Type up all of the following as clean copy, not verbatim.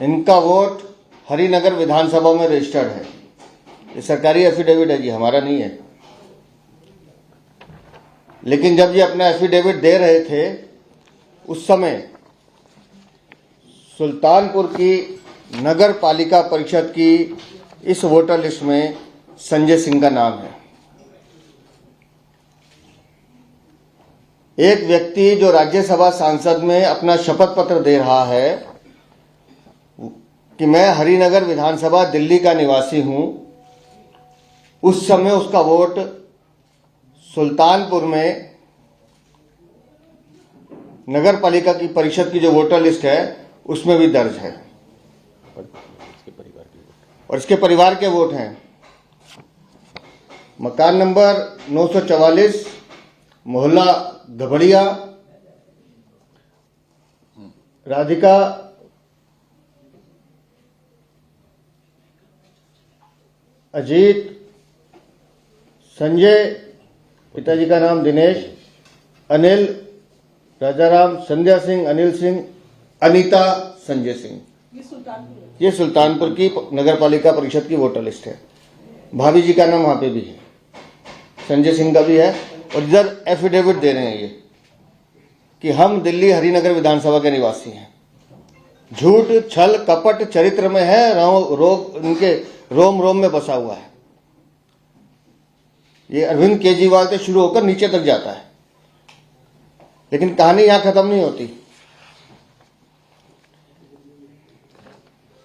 इनका वोट हरिनगर विधानसभा में रजिस्टर्ड है। ये सरकारी एफिडेविट है जी, हमारा नहीं है। लेकिन जब ये अपना एफिडेविट दे रहे थे उस समय सुल्तानपुर की नगर पालिका परिषद की इस वोटर लिस्ट में संजय सिंह का नाम है। एक व्यक्ति जो राज्यसभा सांसद में अपना शपथ पत्र दे रहा है कि मैं हरिनगर विधानसभा दिल्ली का निवासी हूं, उस समय उसका वोट सुल्तानपुर में नगर पालिका की परिषद की जो वोटर लिस्ट है उसमें भी दर्ज है और इसके परिवार के वोट हैं। मकान नंबर 944, मोहल्ला गबड़िया, राधिका अजीत, संजय, पिताजी का नाम दिनेश, अनिल, राजाराम, संध्या सिंह, अनिल सिंह, अनीता, संजय सिंह। ये सुल्तानपुर की नगर पालिका परिषद की वोटर लिस्ट है। भाभी जी का नाम वहां पे भी है, संजय सिंह का भी है। और इधर एफिडेविट दे रहे हैं ये कि हम दिल्ली हरिनगर विधानसभा के निवासी हैं। झूठ, छल, कपट चरित्र में है, उनके रोम रोम में बसा हुआ है। ये अरविंद केजरीवाल से शुरू होकर नीचे तक जाता है, लेकिन कहानी यहां खत्म नहीं होती।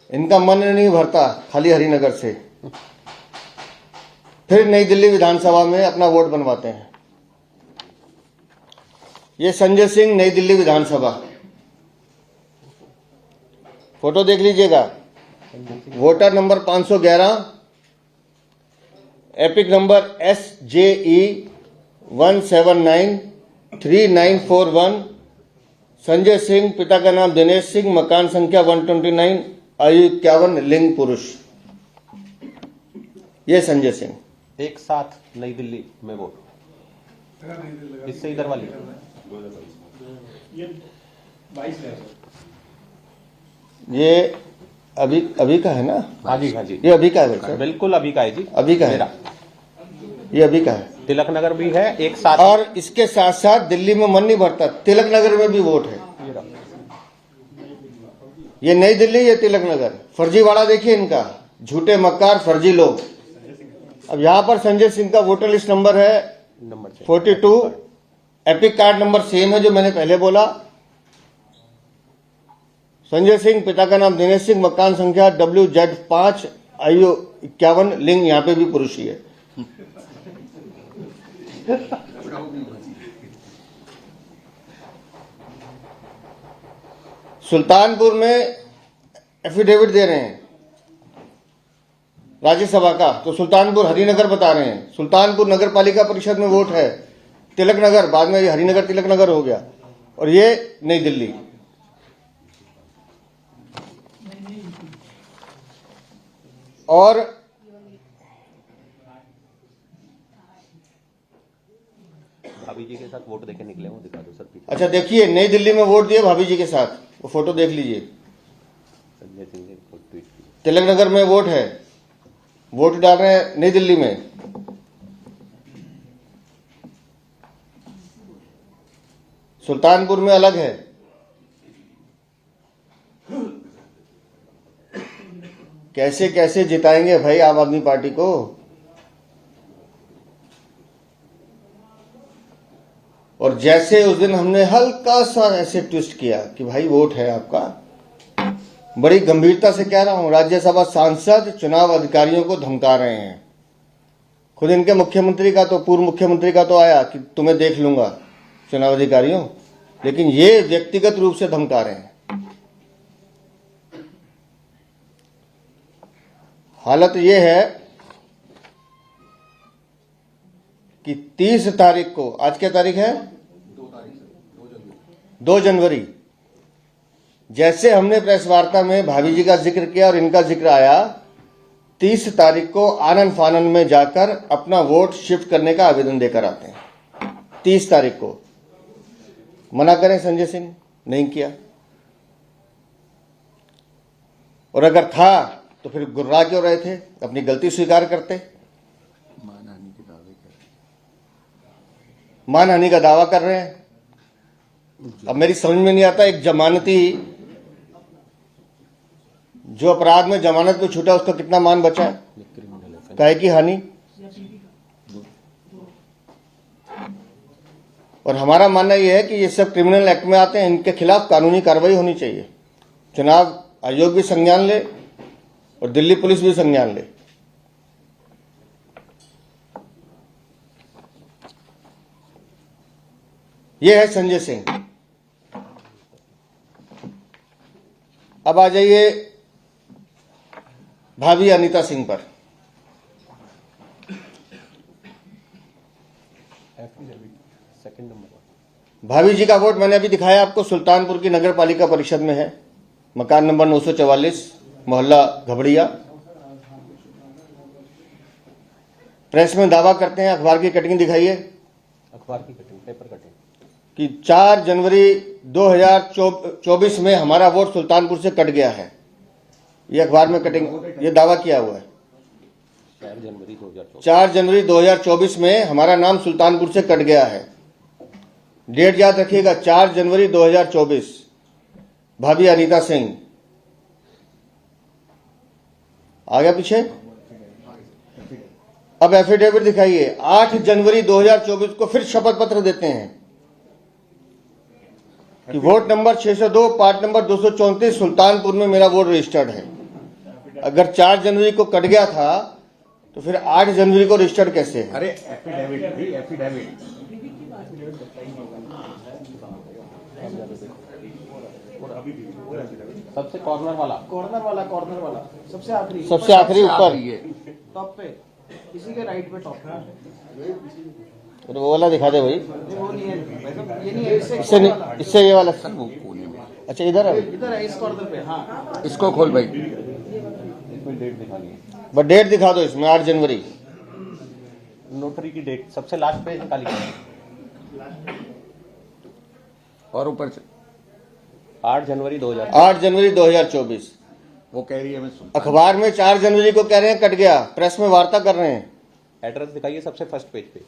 इनका मन नहीं भरता खाली हरिनगर से, फिर नई दिल्ली विधानसभा में अपना वोट बनवाते हैं। ये संजय सिंह, नई दिल्ली विधानसभा, फोटो देख लीजिएगा। Voter number 511, epic number SJE 1793941। Sanjay Singh, पिता का नाम दिनेश सिंह, मकान संख्या 129, आयु 51, लिंग पुरुष। ये संजय सिंह एक साथ नई दिल्ली में वोट, इससे इधर वाली ये अभी का है ना? हाँ जी, हाँ जी, ये अभी का है सर? बिल्कुल अभी का है जी, अभी का है। ये अभी का है। तिलक नगर भी है एक साथ, और इसके साथ साथ दिल्ली में मन नहीं भरता, तिलक नगर में भी वोट है। ये नई दिल्ली, ये तिलक नगर। फर्जीवाड़ा देखिए इनका, झूठे मक्कार फर्जी लोग। अब यहां पर संजय सिंह का वोटर लिस्ट नंबर है number 42, epic card number same है जो मैंने पहले बोला। संजय सिंह, पिता का नाम दिनेश सिंह, मकान संख्या WZ5, आयु 51, लिंग यहां पे भी पुरुष ही है। सुल्तानपुर में एफिडेविट दे रहे हैं राज्यसभा का, तो सुल्तानपुर हरिनगर बता रहे हैं। सुल्तानपुर नगर पालिका परिषद में वोट है तिलक नगर, बाद में हरिनगर तिलक नगर हो गया। और ये नई दिल्ली। और भाभी जी के साथ वोट देके निकले, वो दिखा दो सर पीछे। अच्छा देखिए, नई दिल्ली में वोट दिए भाभी जी के साथ, वो फोटो देख लीजिए। संजय सिंह ने ट्वीट किया। तिलक नगर में वोट है, वोट डाल रहे हैं नई दिल्ली में। सुल्तानपुर में अलग है। कैसे कैसे जिताएंगे भाई आम आदमी पार्टी को। और जैसे उस दिन हमने हल्का सा ऐसे ट्विस्ट किया कि भाई वोट है आपका, बड़ी गंभीरता से कह रहा हूं, राज्यसभा सांसद चुनाव अधिकारियों को धमका रहे हैं। खुद इनके मुख्यमंत्री का तो, पूर्व मुख्यमंत्री का तो आया कि तुम्हें देख लूंगा चुनाव अधिकारियों, लेकिन ये व्यक्तिगत रूप से धमका रहे हैं। हालत ये है कि 30 तारीख को, आज क्या तारीख है? 2 जनवरी। जैसे हमने प्रेस वार्ता में भाभी जी का जिक्र किया और इनका जिक्र आया, 30 तारीख को आनन फानन में जाकर अपना वोट शिफ्ट करने का आवेदन देकर आते हैं। 30 तारीख को मना करें संजय सिंह, नहीं किया। और अगर था तो फिर गुर्रा क्यों रहे थे, अपनी गलती स्वीकार करते। मानहानि का दावा कर रहे हैं। अब मेरी समझ में नहीं आता, एक जमानती जो अपराध में जमानत पे छूटा उसका कितना मान बचा है, काहे की हानि। और हमारा मानना यह है कि ये सब क्रिमिनल एक्ट में आते हैं, इनके खिलाफ कानूनी कार्रवाई होनी चाहिए। चुनाव आयोग भी संज्ञान ले और दिल्ली पुलिस भी संज्ञान ले। ये है संजय सिंह। अब आ जाइए भाभी अनीता सिंह पर। Second number. भाभी जी का वोट मैंने अभी दिखाया आपको, सुल्तानपुर की नगर पालिका परिषद में है, मकान नंबर 944, मोहल्ला घबड़िया। प्रेस में दावा करते हैं, अखबार की कटिंग दिखाइए, अखबार की कटिंग, पेपर कटिंग, कि 4 जनवरी 2024 में हमारा वोट सुल्तानपुर से कट गया है। ये अखबार में कटिंग, ये दावा किया हुआ है। 4 जनवरी 2024 में हमारा नाम सुल्तानपुर से कट गया है। डेट याद रखिएगा, 4 जनवरी 2024। भाभी अनीता सिंह आ गया पीछे। अब एफिडेविट दिखाइए, 8 जनवरी 2024 को फिर शपथ पत्र देते हैं कि vote number 602 part number 234 Sultanpur में मेरा वोट रजिस्टर्ड है। अगर 4 जनवरी को कट गया था तो फिर 8 जनवरी को रजिस्टर्ड कैसे है? अरे एफिडेविट सबसे कॉर्नर वाला सबसे आखिरी ऊपर टॉप पे, इसी के राइट पे टॉप पे। तो वो वाला दिखा दे भाई। वो नहीं है भाई साहब, ये नहीं है, इससे नहीं, इससे ये वाला। वो कोने में अच्छा इधर है, इधर है, इस कॉर्नर पे। हाँ, इसको खोल भाई। इसमें डेट दिखानी है, बट डेट दिखा दो इसमें, 8 जनवरी। नोटरी की डेट सबसे लास्ट पे निकाली है, और ऊपर से 8 जनवरी 2000। 8 जनवरी 2024। वो कह रही है मैं सुन। अखबार में 4 जनवरी को कह रहे हैं कट गया, प्रेस में वार्ता कर रहे हैं। एड्रेस दिखाइए सबसे फर्स्ट पेज पे,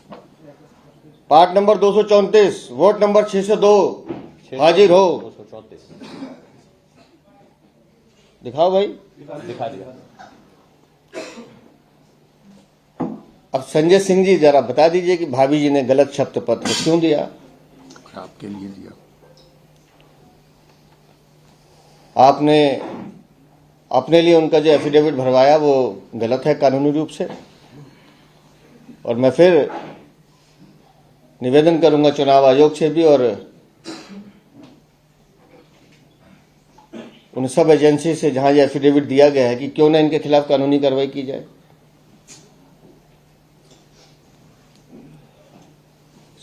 पार्ट नंबर 234, वोट नंबर 602, हाजिर हो। 234 दिखाओ भाई। दिखा दिया। अब संजय सिंह जी जरा बता दीजिए कि भाभी जी ने गलत शब्द पत्र क्यों दिया? आपके लिए दिया। आपने अपने लिए उनका जो एफिडेविट भरवाया वो गलत है कानूनी रूप से। और मैं फिर निवेदन करूंगा चुनाव आयोग से भी और उन सब एजेंसी से जहां ये एफिडेविट दिया गया है कि क्यों ना इनके खिलाफ कानूनी कार्रवाई की जाए।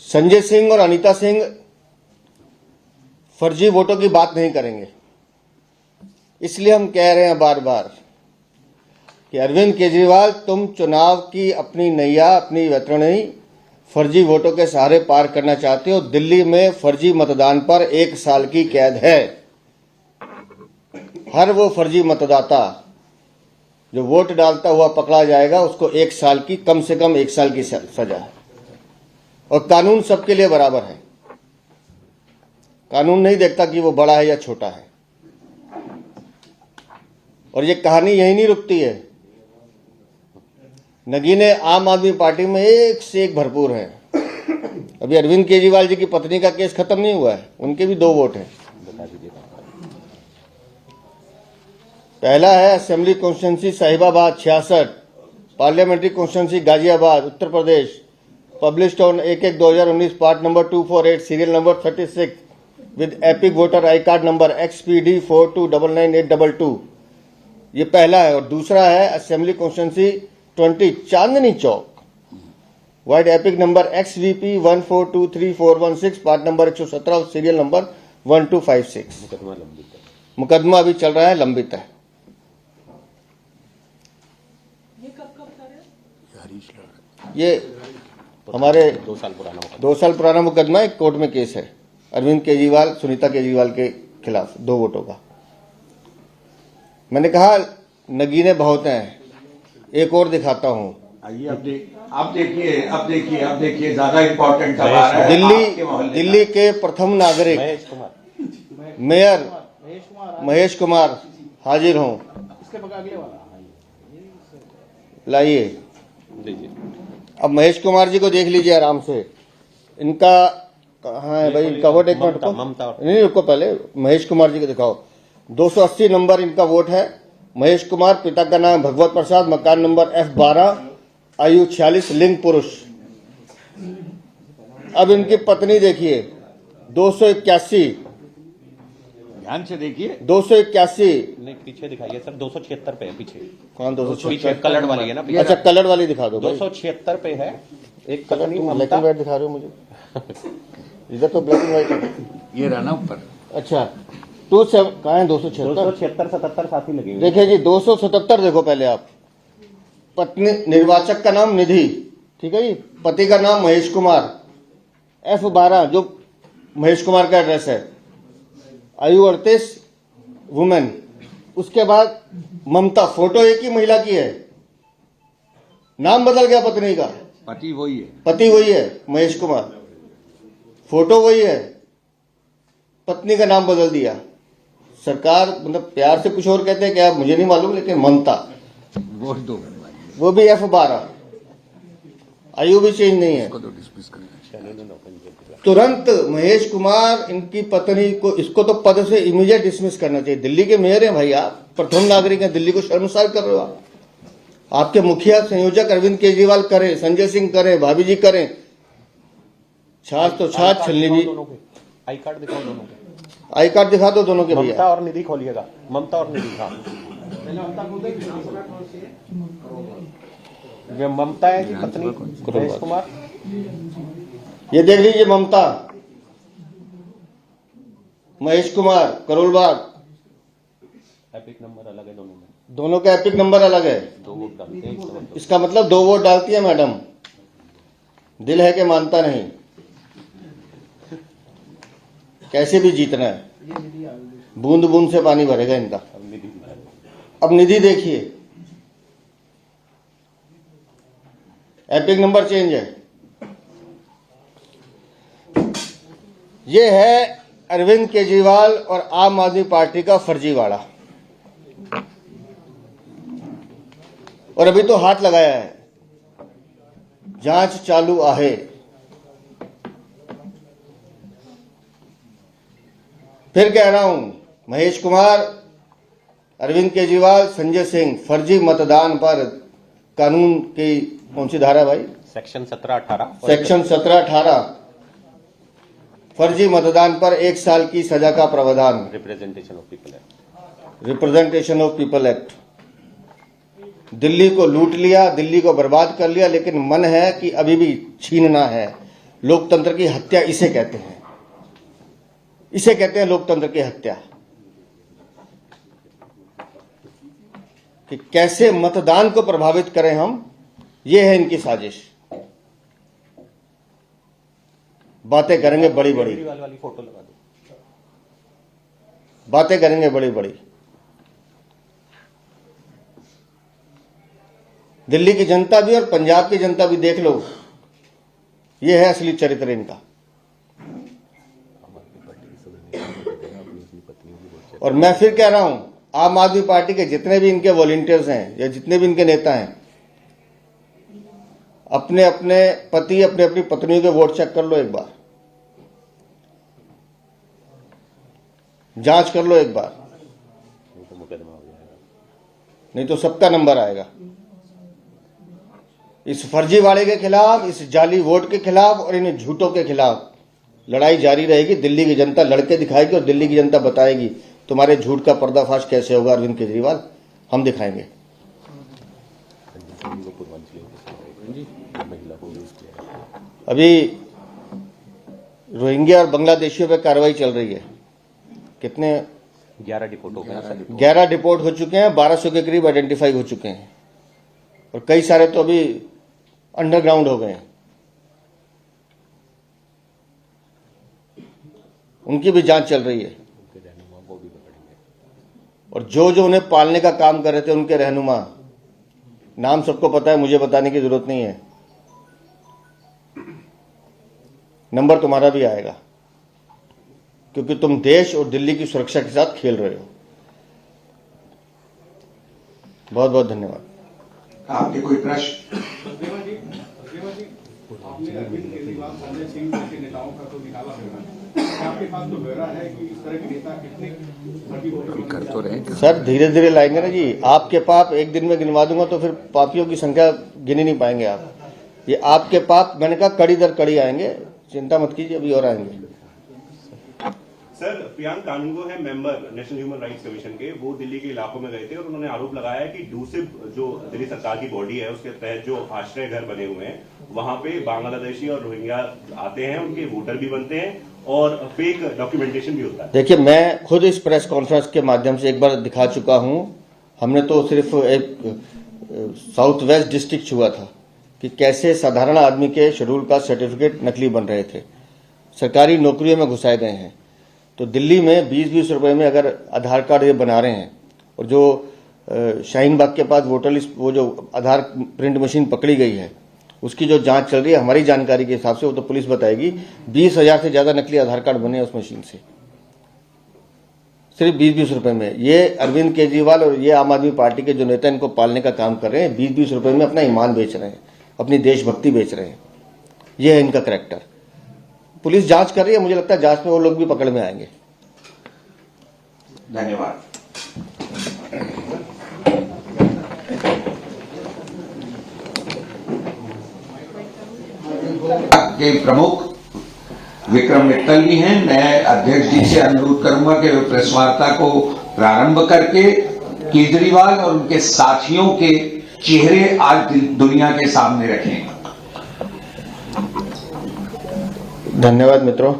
संजय सिंह और अनीता सिंह फर्जी वोटों की बात नहीं करेंगे, इसलिए हम कह रहे हैं बार बार कि अरविंद केजरीवाल, तुम चुनाव की अपनी नैया, अपनी वैतरणी फर्जी वोटों के सहारे पार करना चाहते हो। दिल्ली में फर्जी मतदान पर 1 साल की कैद है। हर वो फर्जी मतदाता जो वोट डालता हुआ पकड़ा जाएगा उसको 1 साल की, कम से कम 1 साल की सजा है। और कानून सबके लिए बराबर है। कानून नहीं देखता कि वो बड़ा है या छोटा है। और ये कहानी यही नहीं रुकती है। नगीने आम आदमी पार्टी में एक से एक भरपूर है। अभी अरविंद केजरीवाल जी की पत्नी का केस खत्म नहीं हुआ है, उनके भी 2 वोट हैं। पहला है assembly constituency Sahibabad 66, parliamentary constituency Ghaziabad Uttar Pradesh, published on 1/1/2019, part number 248, serial number 36 with EPIC voter I card number XPD 4299822। ये पहला है। और दूसरा है assembly constituency 20 Chandni Chowk, wide EPIC number XVP 1423416, part number 117, serial number 1256। मुकदमा अभी चल रहा है, लंबित है। ये हमारे 2 साल पुराना होगा। 2 साल पुराना मुकदमा एक कोर्ट में केस है अरविंद केजरीवाल, सुनीता केजरीवाल के खिलाफ 2 वोटों का। मैंने कहा नगीने बहुत हैं, एक और दिखाता हूं। आइए आप देखिए ज्यादा इम्पोर्टेंट सवाल है आपके मोहल्ले का। दिल्ली के प्रथम नागरिक महेश कुमार। मेयर महेश कुमार महेश कुमार हाजिर हों। इसके बगल अगले वाला लाइए। लीजिए। अब महेश कुमार जी को देख लीजिए आराम से। इनका कहाँ है भाई इनका वोट? एक मिनट को ममता। नहीं रुको, पहले महेश कुमार जी को दिखाओ। 280 नंबर इनका वोट है। महेश कुमार, पिता का नाम भगवत प्रसाद, मकान नंबर F12, आयु 46, लिंग पुरुष। अब इनकी पत्नी देखिए 281 ध्यान से देखिए। 281। नहीं पीछे दिखाइए सर, 276 पे है पीछे। कौन पीछे 276? कलर वाली है ना पीछे। अच्छा कलर वाली दिखा दो भाई। 276 पे है। एक कलर पत्नी तुम ब्लैक ममता। एंड व्हाइट दिखा रहे हो मुझे। इधर तो ब्लैक एंड व्हाइट है। ये रहा ना ऊपर। अच्छा 27 कहाँ है? 276। 276 77 साथ ही लगे हुए हैं। देखिए जी 277 देखो पहले आप। पत्नी निर्वाचक का नाम निधि, ठीक है जी। पति का नाम महेश कुमार, F12 जो महेश कुमार का एड्रेस है। आयु 38, वुमेन। उसके बाद ममता, फोटो एक ही महिला की है, नाम बदल गया पत्नी का। पति वही है। पति वही है महेश कुमार, फोटो वही है, पत्नी का नाम बदल दिया। सरकार मतलब प्यार से कुछ और कहते हैं क्या मुझे नहीं मालूम, लेकिन ममता वोट दो वो भी F12, आयु भी चेंज नहीं है। इसको तो डिस्मिस करें। तुरंत महेश कुमार इनकी पत्नी को, इसको तो पद से इमीडिएट डिसमिस करना चाहिए। दिल्ली के मेयर हैं भाई आप, प्रथम नागरिक हैं, दिल्ली को शर्मसार कर रहे हो आप। आपके मुखिया संयोजक अरविंद केजरीवाल करें, संजय सिंह करें, भाभी जी करें, छाछ तो छाछ छलनी भी। आई कार्ड दिखाओ दोनों के। आई कार्ड दिखा दो दोनों के भैया। ममता और निधि खोलिएगा। ममता और निधि, हाँ पहले ममता को देख ये ममता है जी पत्नी महेश कुमार। ये देख लीजिए ममता, महेश कुमार, करोलबाग। एपिक नंबर अलग है दोनों में। दोनों का एपिक नंबर अलग है। 2 वोट डालते हैं, 1 समझ इसका मतलब 2 वोट डालती है मैडम। दिल है कि मानता नहीं, कैसे भी जीतना है। बूंद बूंद से पानी भरेगा इनका। अब निधि दिखा दो। अब निधि देखिए, एपिक नंबर चेंज है। ये है अरविंद केजरीवाल और आम आदमी पार्टी का फर्जीवाड़ा। और अभी तो हाथ लगाया है, जांच चालू आहे। फिर कह रहा हूं, महेश कुमार, अरविंद केजरीवाल, संजय सिंह, फर्जी मतदान पर कानून की कौन सी धारा भाई? सेक्शन 17-18। सेक्शन 17-18 फर्जी मतदान पर 1 साल की सजा का प्रावधान। Representation of people act. Representation of people act. Delhi को लूट लिया, दिल्ली को बर्बाद कर लिया, लेकिन मन है कि अभी भी छीनना है। लोकतंत्र की हत्या इसे कहते हैं, इसे कहते हैं लोकतंत्र की हत्या। कि कैसे मतदान को प्रभावित करें हम, ये है इनकी साजिश। बातें करेंगे बड़ी बड़ी, केजरीवाल वाली फोटो लगा दो। बातें करेंगे बड़ी बड़ी। दिल्ली की जनता भी और पंजाब की जनता भी देख लो, ये है असली चरित्र इनका। और मैं फिर कह रहा हूं, आम आदमी पार्टी के जितने भी इनके वॉलंटियर्स हैं या जितने भी इनके नेता हैं, अपने अपने पति, अपने अपनी पत्नियों के वोट चेक कर लो एक बार, जांच कर लो एक बार, तो मुकदमा हो जाएगा। नहीं तो सबका नंबर आएगा। इस फर्जीवाड़े के खिलाफ, इस जाली वोट के खिलाफ और इन झूठों के खिलाफ लड़ाई जारी रहेगी। दिल्ली की जनता लड़के दिखाएगी और दिल्ली की जनता बताएगी तुम्हारे झूठ का पर्दाफाश कैसे होगा। अरविंद केजरीवाल, हम दिखाएंगे। अभी रोहिंग्या और बांग्लादेशियों पर कार्रवाई चल रही है। कितने? 11 डिपोर्ट हो गए सर। 11 डिपोर्ट हो चुके हैं, 1200 के करीब आइडेंटिफाई हो चुके हैं और कई सारे तो अभी अंडरग्राउंड हो गए हैं। उनकी भी जांच चल रही है और जो जो उन्हें पालने का काम कर रहे थे उनके रहनुमा, नाम सबको पता है, मुझे बताने की जरूरत नहीं है, नंबर तुम्हारा भी आएगा, क्योंकि तुम देश और दिल्ली की सुरक्षा के साथ खेल रहे हो। बहुत बहुत धन्यवाद। आपके कोई प्रश्न? आपने अरविंद केजरीवाल, संजय सिंह जैसे नेताओं का तो निकाला ब्यौरा, आपके पास तो ब्यौरा है कि इस तरह के नेता कितने बड़ी कर तो रहे? सर धीरे धीरे लाएंगे ना जी, आपके पाप एक दिन में गिनवा दूंगा तो फिर पापियों की संख्या गिन ही नहीं पाएंगे आप। ये आपके पाप मैंने कहा कड़ी दर कड़ी आएंगे, चिंता मत कीजिए, अभी और आएंगे। सर, प्रियांक कानूनगो है member national human rights commission के, वो दिल्ली के इलाकों में गए थे और उन्होंने आरोप लगाया कि डूसिब जो दिल्ली सरकार की बॉडी है उसके तहत जो आश्रय घर बने हुए हैं वहां पे बांग्लादेशी और रोहिंग्या आते हैं, उनके वोटर भी बनते हैं और फेक डॉक्यूमेंटेशन भी होता है। देखिए, मैं खुद इस प्रेस कॉन्फ्रेंस के माध्यम से एक बार दिखा चुका हूं। हमने तो सिर्फ एक साउथ वेस्ट डिस्ट्रिक्ट छुआ था कि कैसे साधारण आदमी के शेड्यूल का सर्टिफिकेट नकली बन रहे थे, सरकारी नौकरियों में घुसाए गए हैं। तो दिल्ली में 20-20 रुपए में अगर आधार कार्ड ये बना रहे हैं, और जो शाहीन बाग के पास वोटर लिस्ट, वो जो आधार प्रिंट मशीन पकड़ी गई है उसकी जो जांच चल रही है, हमारी जानकारी के हिसाब से, वो तो पुलिस बताएगी, 20,000 से ज्यादा नकली आधार कार्ड बने उस मशीन से, सिर्फ 20-20 रुपए में। ये अरविंद केजरीवाल और ये आम आदमी पार्टी के जो नेता इनको पालने का काम कर रहे हैं, 20-20 रुपए में अपना ईमान बेच रहे हैं, अपनी देशभक्ति बेच रहे हैं। ये है इनका करैक्टर। पुलिस जांच कर रही है, मुझे लगता है जांच में वो लोग भी पकड़ में आएंगे। धन्यवाद। के प्रमुख विक्रम मित्तल जी हैं। मैं अध्यक्ष जी से अनुरोध करूंगा कि वे प्रेस वार्ता को प्रारंभ करके केजरीवाल और उनके साथियों के चेहरे आज दुनिया के सामने रखें। धन्यवाद मित्रों।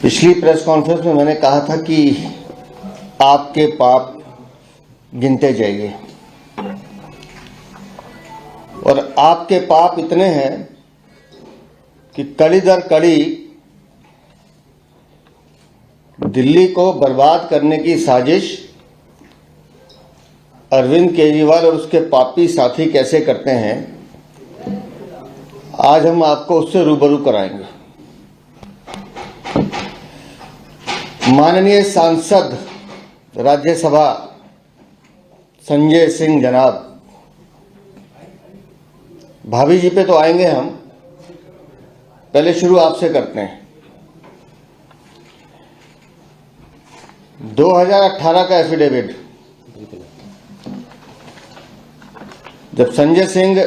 पिछली प्रेस कॉन्फ्रेंस में मैंने कहा था कि आपके पाप गिनते जाइए, और आपके पाप इतने हैं कि कड़ी दर कड़ी दिल्ली को बर्बाद करने की साजिश अरविंद केजरीवाल और उसके पापी साथी कैसे करते हैं, आज हम आपको उससे रूबरू कराएंगे। माननीय सांसद राज्यसभा संजय सिंह जनाब, भाभी जी पे तो आएंगे हम, पहले शुरू आपसे करते हैं। 2018 का एफिडेविट, जब संजय सिंह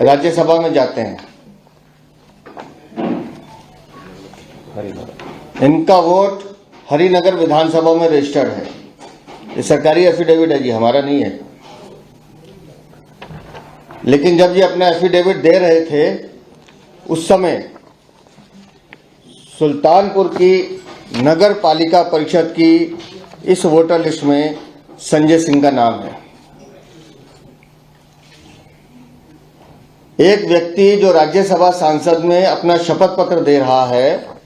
राज्यसभा में जाते हैं, इनका वोट हरिनगर विधानसभा में रजिस्टर्ड है। ये सरकारी एफिडेविट है जी, हमारा नहीं है। लेकिन जब ये अपना एफिडेविट दे रहे थे, उस समय सुल्तानपुर की नगर पालिका परिषद की इस वोटर लिस्ट में संजय सिंह का नाम है। एक व्यक्ति जो राज्यसभा सांसद में अपना शपथ पत्र दे रहा है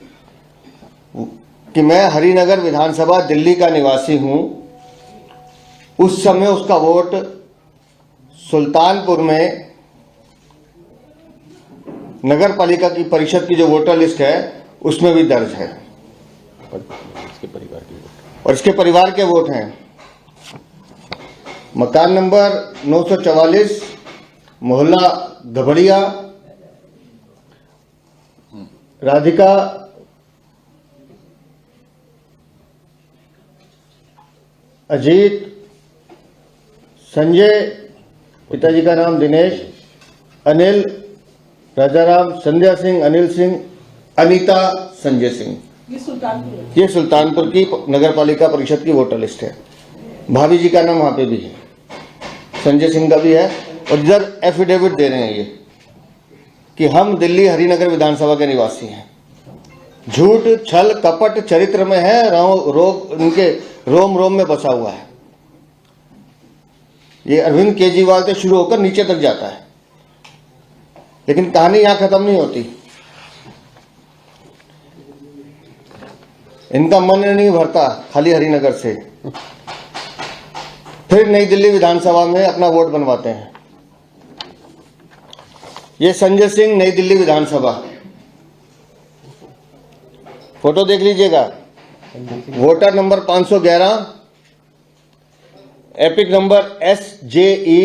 कि मैं हरिनगर विधानसभा दिल्ली का निवासी हूं, उस समय उसका वोट सुल्तानपुर में नगर पालिका की परिषद की जो वोटर लिस्ट है उसमें भी दर्ज है, और इसके परिवार के वोट हैं। मकान नंबर 944, मोहल्ला गबड़िया, राधिका अजीत, संजय, पिताजी का नाम दिनेश, अनिल, राजाराम, संध्या सिंह, अनिल सिंह, अनीता, संजय सिंह। ये सुल्तानपुर की नगर पालिका परिषद की वोटर लिस्ट है। भाभी जी का नाम वहां पे भी है, संजय सिंह का भी है, और इधर एफिडेविट दे रहे हैं ये कि हम दिल्ली हरिनगर विधानसभा के निवासी हैं। झूठ, छल, कपट चरित्र में है, रोग इनके रोम रोम में बसा हुआ है। ये अरविंद केजरीवाल से शुरू होकर नीचे तक जाता है, लेकिन कहानी यहां खत्म नहीं होती। इनका मन नहीं भरता खाली हरिनगर से, फिर नई दिल्ली विधानसभा में अपना वोट बनवाते हैं। ये संजय सिंह, नई दिल्ली विधानसभा, फोटो देख लीजिएगा। Voter number 511, epic number SJE